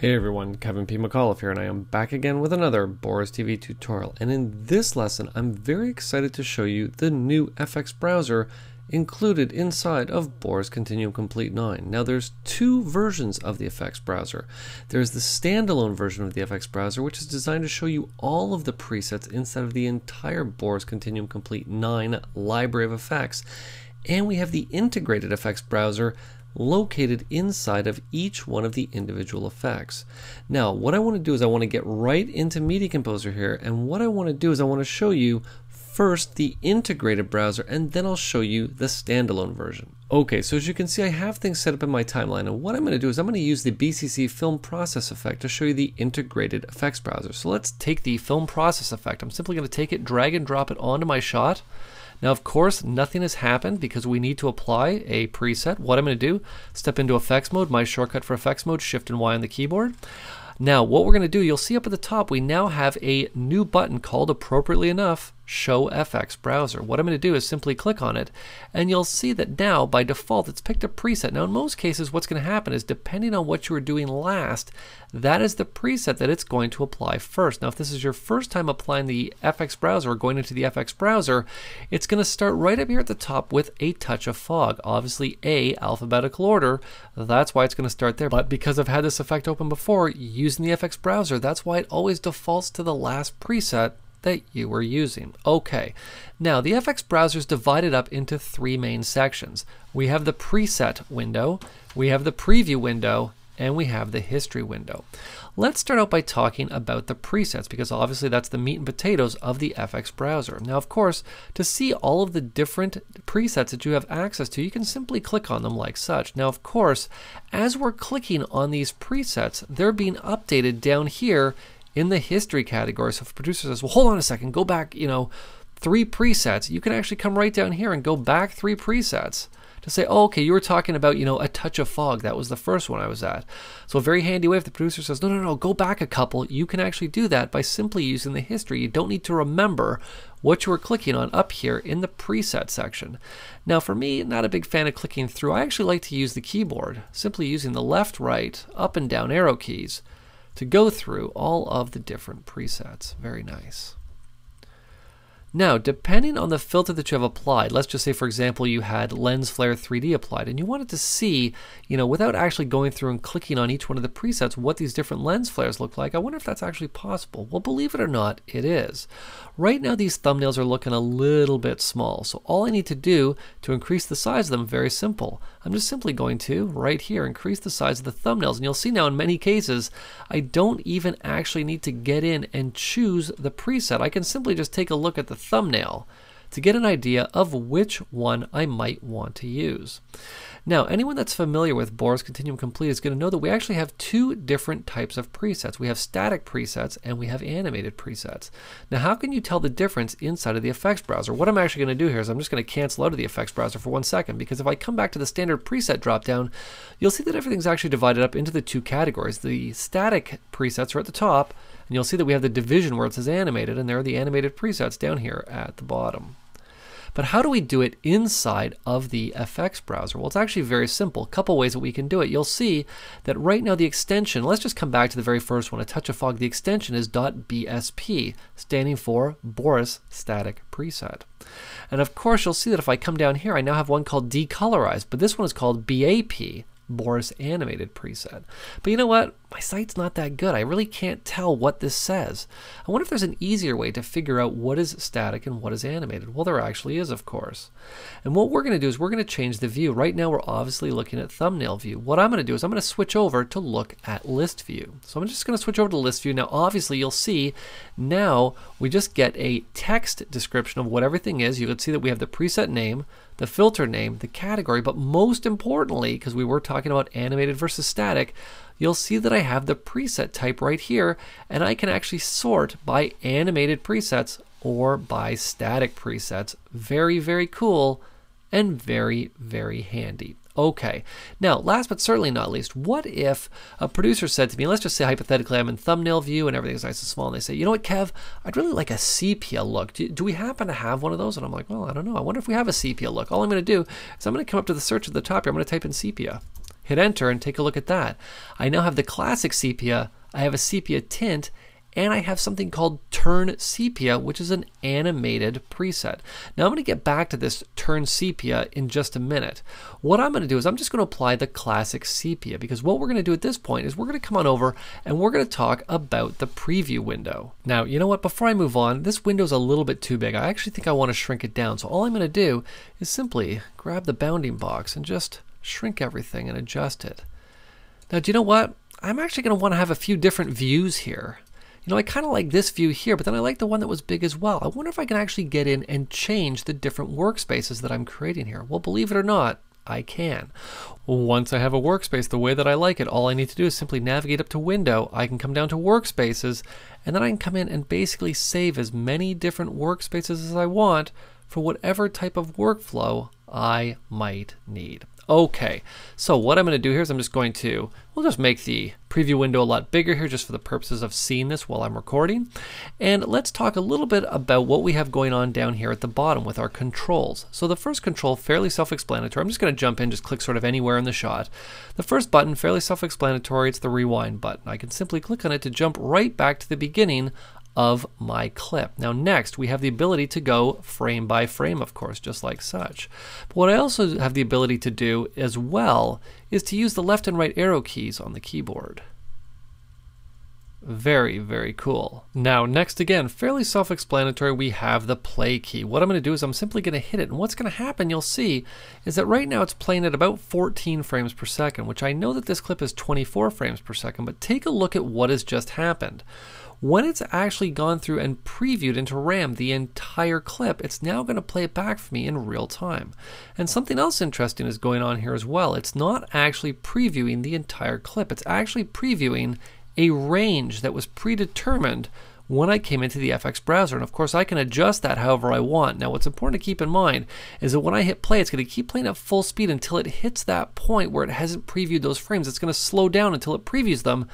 Hey everyone, Kevin P. McAuliffe here, and I am back again with another Boris TV tutorial. And in this lesson, I'm very excited to show you the new FX browser included inside of Boris Continuum Complete 9. Now there's two versions of the FX browser. There's the standalone version of the FX browser, which is designed to show you all of the presets inside of the entire Boris Continuum Complete 9 library of effects. And we have the integrated FX browser located inside of each one of the individual effects. Now what I want to do is I want to get right into Media Composer here, and what I want to do is I want to show you first the integrated browser, and then I'll show you the standalone version. Okay, so as you can see, I have things set up in my timeline, and what I'm going to do is I'm going to use the BCC film process effect to show you the integrated effects browser. So let's take the film process effect. I'm simply going to take it, drag and drop it onto my shot. Now, of course, nothing has happened because we need to apply a preset. What I'm going to do, step into effects mode, my shortcut for effects mode, Shift and Y on the keyboard. Now, what we're going to do, you'll see up at the top, we now have a new button called, appropriately enough, Show FX Browser. What I'm going to do is simply click on it, and you'll see that now, by default, it's picked a preset. Now, in most cases, what's going to happen is, depending on what you were doing last, that is the preset that it's going to apply first. Now, if this is your first time applying the FX Browser or going into the FX Browser, it's going to start right up here at the top with a touch of fog. Obviously, A, alphabetical order, that's why it's going to start there. But because I've had this effect open before, using the FX Browser, that's why it always defaults to the last preset that you were using. Okay, now the FX browser is divided up into three main sections. We have the preset window, we have the preview window, and we have the history window. Let's start out by talking about the presets, because obviously that's the meat and potatoes of the FX browser. Now, of course, to see all of the different presets that you have access to, you can simply click on them like such. Now, of course, as we're clicking on these presets, they're being updated down here in the history category. So if a producer says, well, hold on a second, go back, 3 presets, you can actually come right down here and go back 3 presets to say, oh, okay, you were talking about, a touch of fog. That was the first one I was at. So a very handy way if the producer says, no, go back a couple, you can actually do that by simply using the history. You don't need to remember what you were clicking on up here in the preset section. Now for me, not a big fan of clicking through. I actually like to use the keyboard, simply using the left, right, up and down arrow keys to go through all of the different presets. Very nice. Now, depending on the filter that you have applied, let's just say, for example, you had Lens Flare 3D applied, and you wanted to see, without actually going through and clicking on each one of the presets, what these different lens flares look like. I wonder if that's actually possible. Well, believe it or not, it is. Right now, these thumbnails are looking a little bit small, so all I need to do to increase the size of them, very simple. I'm just simply going to, right here, increase the size of the thumbnails, and you'll see now in many cases, I don't even actually need to get in and choose the preset. I can simply just take a look at the thumbnail to get an idea of which one I might want to use. Now, anyone that's familiar with Boris Continuum Complete is going to know that we actually have 2 different types of presets. We have static presets and we have animated presets. Now, how can you tell the difference inside of the effects browser? What I'm actually going to do here is I'm just going to cancel out of the effects browser for 1 second, because if I come back to the standard preset dropdown, you'll see that everything's actually divided up into the 2 categories. The static presets are at the top, and you'll see that we have the division where it says animated, and there are the animated presets down here at the bottom. But how do we do it inside of the FX browser? Well, it's actually very simple. A couple ways that we can do it. You'll see that right now the extension, let's just come back to the very first one, a touch of fog. The extension is .bsp, standing for Boris Static Preset. And of course, you'll see that if I come down here, I now have one called Decolorize, but this one is called BAP, Boris Animated Preset. But you know what? My site's not that good. I really can't tell what this says. I wonder if there's an easier way to figure out what is static and what is animated. Well, there actually is, of course. And what we're going to do is we're going to change the view. Right now, we're obviously looking at thumbnail view. What I'm going to do is I'm going to switch over to look at list view. So I'm just going to switch over to list view. Now, obviously, you'll see now we just get a text description of what everything is. You can see that we have the preset name, the filter name, the category, but most importantly, because we were talking about animated versus static, you'll see that I have the preset type right here, and I can actually sort by animated presets or by static presets. Very, very cool and very, very handy. Okay, now last but certainly not least, what if a producer said to me, let's just say hypothetically I'm in thumbnail view and everything's nice and small, and they say, you know what, Kev, I'd really like a sepia look. Do we happen to have one of those? And I'm like, well, I don't know. I wonder if we have a sepia look. All I'm going to do is I'm going to come up to the search at the top here. I'm going to type in sepia. hit enter and take a look at that. I now have the classic sepia, I have a sepia tint, and I have something called Turn Sepia, which is an animated preset. Now I'm going to get back to this Turn Sepia in just a minute. What I'm going to do is I'm just going to apply the classic sepia, because what we're going to do at this point is we're going to come on over and we're going to talk about the preview window. Now, you know what, before I move on, this window is a little bit too big. I actually think I want to shrink it down. So all I'm going to do is simply grab the bounding box and just shrink everything and adjust it. Now, do you know what? I'm actually going to want to have a few different views here. You know, I kind of like this view here, but then I like the one that was big as well. I wonder if I can actually get in and change the different workspaces that I'm creating here. Well, believe it or not, I can. Once I have a workspace the way that I like it, all I need to do is simply navigate up to Window. I can come down to Workspaces, and then I can come in and basically save as many different workspaces as I want for whatever type of workflow I might need. Okay, so what I'm going to do here is I'm just going to, we'll just make the preview window a lot bigger here just for the purposes of seeing this while I'm recording. And let's talk a little bit about what we have going on down here at the bottom with our controls. So the first control, fairly self-explanatory. I'm just going to jump in, just click sort of anywhere in the shot. The first button, fairly self-explanatory, it's the rewind button. I can simply click on it to jump right back to the beginning of my clip. Now next we have the ability to go frame by frame, of course, just like such. But what I also have the ability to do as well is to use the left and right arrow keys on the keyboard. Very, very cool. Now next, again, fairly self-explanatory, we have the play key. What I'm going to do is I'm simply going to hit it, and what's going to happen, you'll see, is that right now it's playing at about 14 frames per second, which I know that this clip is 24 frames per second, but take a look at what has just happened. When it's actually gone through and previewed into RAM the entire clip, it's now going to play it back for me in real time. And something else interesting is going on here as well. It's not actually previewing the entire clip. It's actually previewing a range that was predetermined when I came into the FX browser. And of course I can adjust that however I want. Now what's important to keep in mind is that when I hit play, it's going to keep playing at full speed until it hits that point where it hasn't previewed those frames. It's going to slow down until it previews them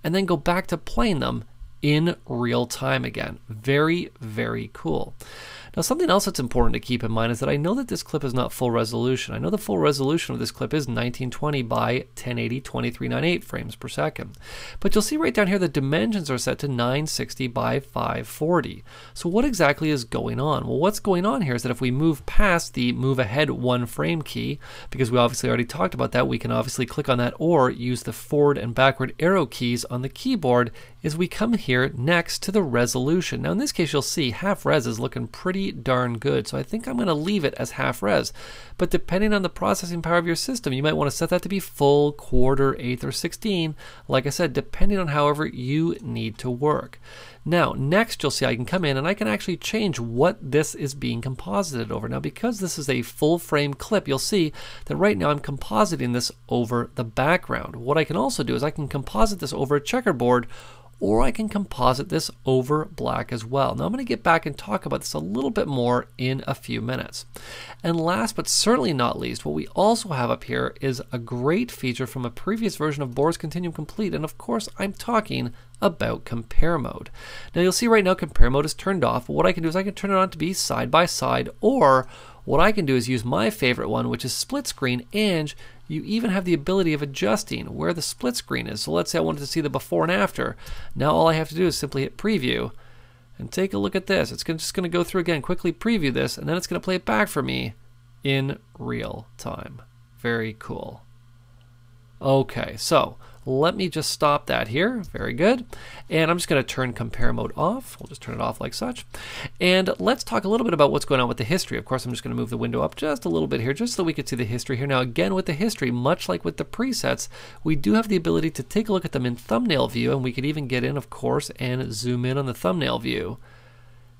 and then go back to playing them in real time again. Very, very cool. Now something else that's important to keep in mind is that I know that this clip is not full resolution. I know the full resolution of this clip is 1920 by 1080 2398 frames per second. But you'll see right down here the dimensions are set to 960 by 540. So what exactly is going on? Well, what's going on here is that if we move past the move ahead one frame key, because we obviously already talked about that, we can obviously click on that or use the forward and backward arrow keys on the keyboard as we come here next to the resolution. Now in this case you'll see half res is looking pretty darn good, so I think I'm going to leave it as half res, but depending on the processing power of your system you might want to set that to be full, quarter, eighth, or 16, like I said, depending on however you need to work. Now next you'll see I can come in and I can actually change what this is being composited over. Now because this is a full frame clip, you'll see that right now I'm compositing this over the background. What I can also do is I can composite this over a checkerboard, or I can composite this over black as well. Now I'm going to get back and talk about this a little bit more in a few minutes. And last but certainly not least, what we also have up here is a great feature from a previous version of Boris Continuum Complete, and of course I'm talking about compare mode. Now you'll see right now compare mode is turned off, but what I can do is I can turn it on to be side by side, or what I can do is use my favorite one, which is split screen, and you even have the ability of adjusting where the split screen is. So let's say I wanted to see the before and after. Now all I have to do is simply hit preview and take a look at this. It's just going to go through again, quickly preview this, and then it's going to play it back for me in real time. Very cool. Okay, so let me just stop that here. Very good. And I'm just going to turn compare mode off. We'll just turn it off like such. And let's talk a little bit about what's going on with the history. Of course, I'm just going to move the window up just a little bit here, just so we could see the history here. Now, again, with the history, much like with the presets, we do have the ability to take a look at them in thumbnail view, and we could even get in, of course, and zoom in on the thumbnail view.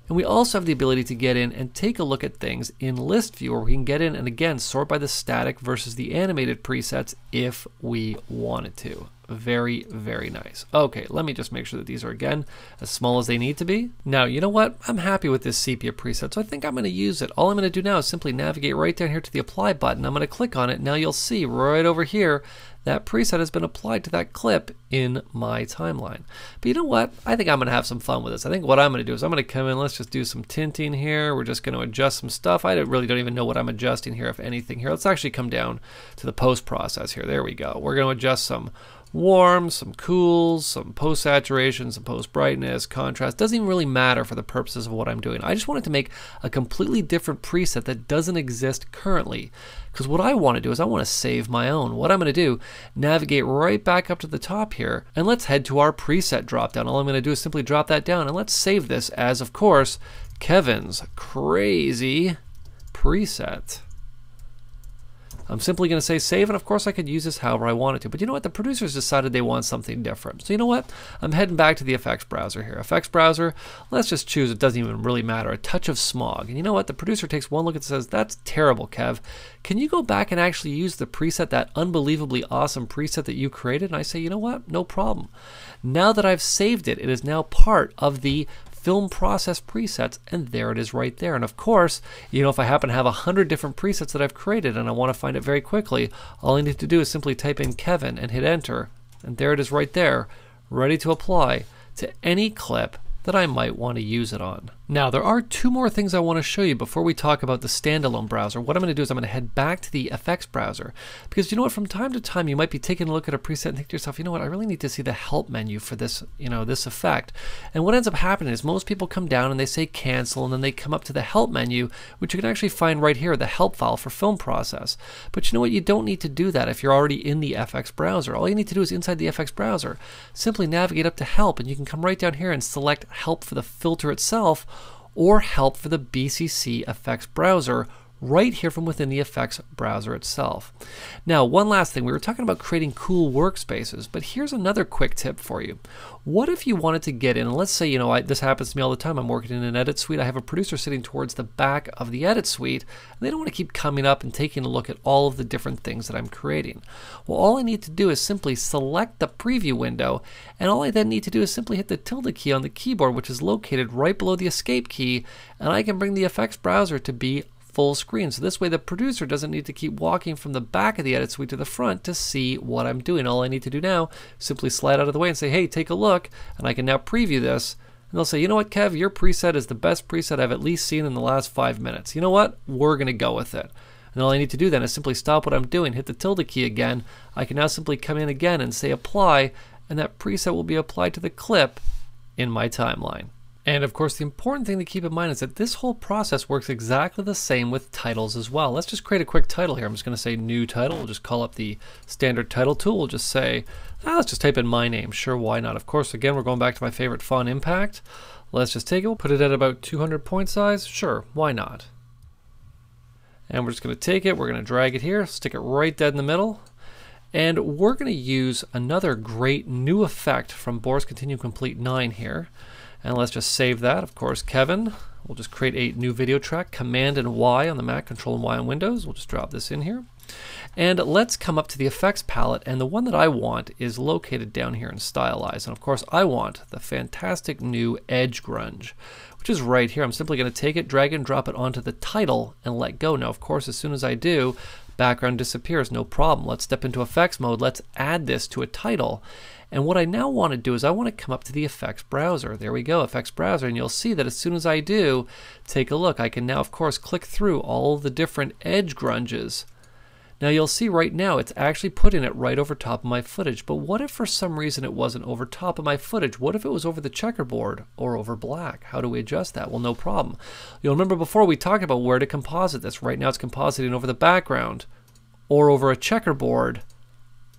And we also have the ability to get in and take a look at things in list view, where we can get in and again sort by the static versus the animated presets if we wanted to. very, very nice. Okay, let me just make sure that these are, again, as small as they need to be. Now, you know what? I'm happy with this sepia preset, so I think I'm going to use it. All I'm going to do now is simply navigate right down here to the apply button. I'm going to click on it. Now you'll see right over here that preset has been applied to that clip in my timeline. But you know what? I think I'm going to have some fun with this. I think what I'm going to do is I'm going to come in, let's just do some tinting here. We're just going to adjust some stuff. I really don't even know what I'm adjusting here, if anything here. Let's actually come down to the post process here. There we go. We're going to adjust some warm, some cools, some post saturation, some post brightness, contrast. Doesn't even really matter for the purposes of what I'm doing. I just wanted to make a completely different preset that doesn't exist currently. Because what I want to do is I want to save my own. What I'm going to do, navigate right back up to the top here, and let's head to our preset dropdown. All I'm going to do is simply drop that down, and let's save this as, of course, Kevin's crazy preset. I'm simply going to say save, and of course I could use this however I wanted to. But you know what? The producers decided they want something different. So you know what? I'm heading back to the effects browser here. Effects browser, let's just choose, it doesn't even really matter, a touch of smog. And you know what? The producer takes one look and says, that's terrible, Kev. Can you go back and actually use the preset, that unbelievably awesome preset that you created? And I say, you know what? No problem. Now that I've saved it, it is now part of the film process presets, and there it is right there. And of course, you know, if I happen to have 100 different presets that I've created and I want to find it very quickly, all I need to do is simply type in Kevin and hit enter, and there it is right there, ready to apply to any clip that I might want to use it on. Now, there are two more things I want to show you before we talk about the standalone browser. What I'm going to do is I'm going to head back to the effects browser, because you know what, from time to time you might be taking a look at a preset and think to yourself, you know what, I really need to see the help menu for this, you know, this effect. And what ends up happening is most people come down and they say cancel, and then they come up to the help menu, which you can actually find right here, the help file for film process. But you know what, you don't need to do that if you're already in the FX browser. All you need to do is inside the FX browser, simply navigate up to help, and you can come right down here and select help for the filter itself, or help for the BCC effects browser right here from within the effects browser itself. Now, one last thing, we were talking about creating cool workspaces, but here's another quick tip for you. What if you wanted to get in, and let's say, you know, this happens to me all the time, I'm working in an edit suite, I have a producer sitting towards the back of the edit suite, and they don't want to keep coming up and taking a look at all of the different things that I'm creating. Well, all I need to do is simply select the preview window, and all I then need to do is simply hit the tilde key on the keyboard, which is located right below the escape key, and I can bring the effects browser to be full screen. So this way the producer doesn't need to keep walking from the back of the edit suite to the front to see what I'm doing. All I need to do now is simply slide out of the way and say, hey, take a look, and I can now preview this. And they'll say, you know what, Kev, your preset is the best preset I've at least seen in the last 5 minutes. You know what? We're going to go with it. And all I need to do then is simply stop what I'm doing, hit the tilde key again. I can now simply come in again and say apply, and that preset will be applied to the clip in my timeline. And of course, the important thing to keep in mind is that this whole process works exactly the same with titles as well. Let's just create a quick title here. I'm just going to say new title. We'll just call up the standard title tool. We'll just say, let's just type in my name. Sure, why not? Of course, again, we're going back to my favorite font, Impact. Let's just take it. We'll put it at about 200 point size. Sure, why not? And we're just going to take it. We're going to drag it here, stick it right dead in the middle. And we're going to use another great new effect from Boris Continue Complete 9 here. And let's just save that. Of course, Kevin. We'll just create a new video track, Command and Y on the Mac, Control and Y on Windows. We'll just drop this in here. And let's come up to the effects palette, and the one that I want is located down here in Stylize. And of course, I want the fantastic new Edge Grunge, which is right here. I'm simply going to take it, drag and drop it onto the title, and let go. Now, of course, as soon as I do, background disappears, no problem. Let's step into effects mode. Let's add this to a title. And what I now want to do is I want to come up to the effects browser. There we go, effects browser, and you'll see that as soon as I do, take a look. I can now, of course, click through all the different edge grunges. Now you'll see right now it's actually putting it right over top of my footage. But what if for some reason it wasn't over top of my footage? What if it was over the checkerboard or over black? How do we adjust that? Well, no problem. You'll remember before we talked about where to composite this. Right now it's compositing over the background or over a checkerboard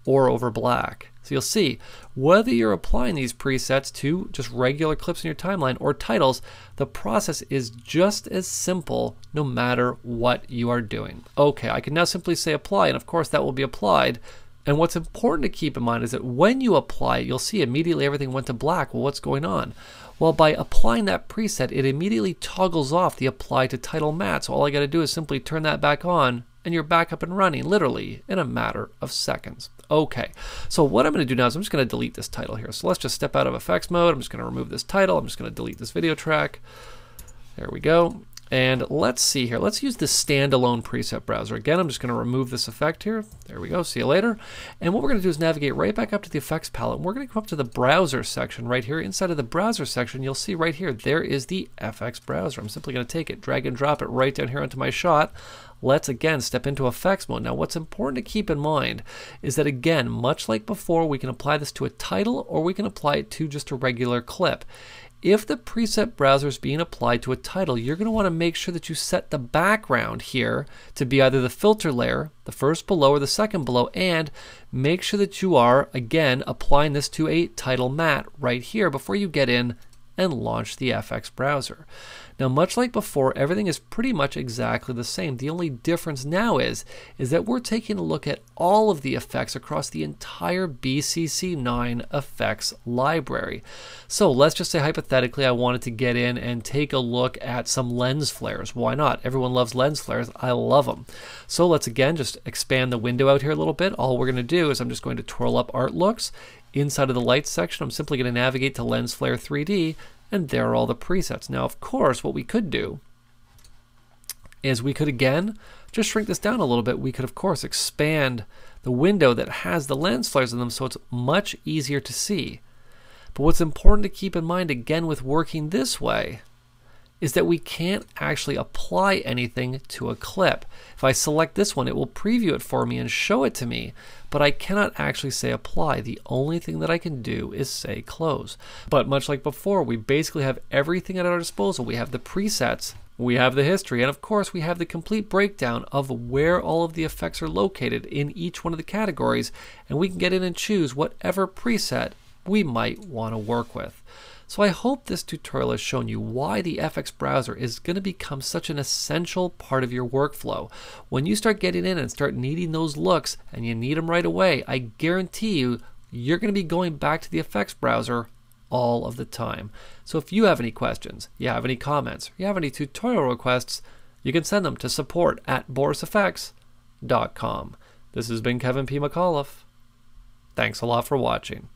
or over black. So you'll see, whether you're applying these presets to just regular clips in your timeline or titles, the process is just as simple no matter what you are doing. Okay, I can now simply say apply, and of course that will be applied. And what's important to keep in mind is that when you apply it, you'll see immediately everything went to black. Well, what's going on? Well, by applying that preset, it immediately toggles off the apply to title matte. So all I got to do is simply turn that back on, and you're back up and running literally in a matter of seconds. Okay, so what I'm going to do now is I'm just going to delete this title here. So let's just step out of effects mode. I'm just going to remove this title. I'm just going to delete this video track. There we go. And let's see here. Let's use the standalone preset browser. Again, I'm just going to remove this effect here. There we go. See you later. And what we're going to do is navigate right back up to the effects palette. And we're going to come up to the browser section right here. Inside of the browser section, you'll see right here, there is the FX browser. I'm simply going to take it, drag and drop it right down here onto my shot. Let's again step into effects mode. Now what's important to keep in mind is that again, much like before, we can apply this to a title or we can apply it to just a regular clip. If the preset browser is being applied to a title, you're going to want to make sure that you set the background here to be either the filter layer, the first below or the second below, and make sure that you are, again, applying this to a title matte right here before you get in and launch the FX browser. Now, much like before, everything is pretty much exactly the same. The only difference now is that we're taking a look at all of the effects across the entire BCC 9 effects library. So let's just say hypothetically I wanted to get in and take a look at some lens flares. Why not? Everyone loves lens flares. I love them. So let's again just expand the window out here a little bit. All we're going to do is I'm just going to twirl up art looks. Inside of the lights section, I'm simply going to navigate to Lens Flare 3D, and there are all the presets. Now, of course, what we could do is we could, again, just shrink this down a little bit. We could, of course, expand the window that has the lens flares in them so it's much easier to see. But what's important to keep in mind, again, with working this way, is that we can't actually apply anything to a clip. If I select this one, it will preview it for me and show it to me, but I cannot actually say apply. The only thing that I can do is say close. But much like before, we basically have everything at our disposal. We have the presets, we have the history, and of course we have the complete breakdown of where all of the effects are located in each one of the categories, and we can get in and choose whatever preset we might want to work with. So I hope this tutorial has shown you why the FX browser is going to become such an essential part of your workflow. When you start getting in and start needing those looks, and you need them right away, I guarantee you, you're going to be going back to the FX browser all of the time. So if you have any questions, you have any comments, or you have any tutorial requests, you can send them to support@borisfx.com. This has been Kevin P. McAuliffe. Thanks a lot for watching.